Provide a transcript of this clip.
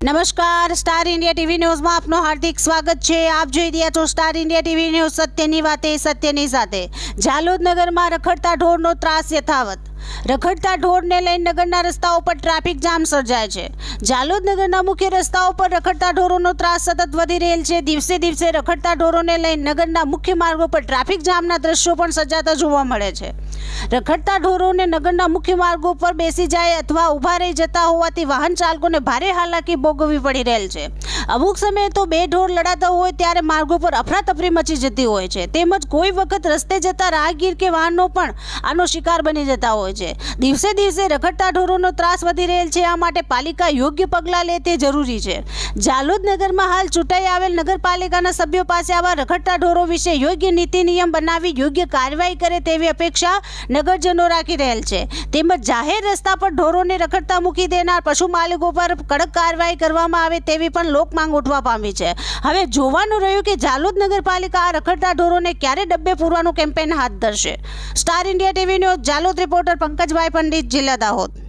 નમસ્કાર, star India TV ન્યૂઝમાં આપનું હાર્દિક સ્વાગત છે। આપ જોઈ રહ્યા છો સ્ટાર ઇન્ડિયા ટીવી ન્યૂઝ, સત્યની વાતે સત્યની સાથે। ઝાલોદ નગરમાં રખડતા ઢોરનો ત્રાસ યથાવત। રખડતા ઢોરને લઈને નગરના રસ્તાઓ પર ટ્રાફિક જામ સર્જાય છે। ઝાલોદ નગરના મુખ્ય રસ્તાઓ પર રખડતા ઢોરોનો ત્રાસ સતત વધી રહેલ છે। દિવસે દિવસે રખડતા ઢોરોને લઈને નગરના મુખ્ય માર્ગો પર ટ્રાફિક જામના દ્રશ્યો પણ સર્જાતા જોવા મળે છે। રખડતા ઢોરોને નગરના મુખ્ય માર્ગો પર બેસી જાય અથવા ઊભા રહી જતા હોવાથી વાહન ચાલકોને ભારે હાલાકી ભોગવવી પડી રહેલ છે। અમુક સમયે તો બે ઢોર લડાતા હોય ત્યારે માર્ગો પર અફરાતફરી મચી જતી હોય છે, તેમજ કોઈ વખત રસ્તે જતા રાહગીર કે વાહનો પણ આનો શિકાર બની જતા હોય છે। દિવસે દિવસે રખડતા ઢોરોનો ત્રાસ વધી રહેલ છે, આ માટે પાલિકા યોગ્ય પગલાં લે તે જરૂરી છે। ઝાલોદ નગરમાં હાલ ચૂંટાઈ આવેલ નગરપાલિકાના સભ્યો પાસે આવા રખડતા ઢોરો વિશે યોગ્ય નીતિ નિયમ બનાવી યોગ્ય કાર્યવાહી કરે તેવી અપેક્ષા નગરજનો રાખી રહેલ છે। તેમજ જાહેર રસ્તા પર ઢોરોને રખડતા મૂકી દેનાર પશુ માલિકો પર કડક કાર્યવાહી કરવામાં આવે તેવી પણ લોક માંગ ઉઠવા પામી છે। હવે જોવાનું રહ્યું કે ઝાલોદ નગરપાલિકા આ રખડતા ઢોરોને ક્યારે ડબ્બે પૂરવાનું કેમ્પેન હાથ ધરશે। Star India TV news Jhalod reporter Pankajbhai Pandit, જિલ્લા દાહોદ।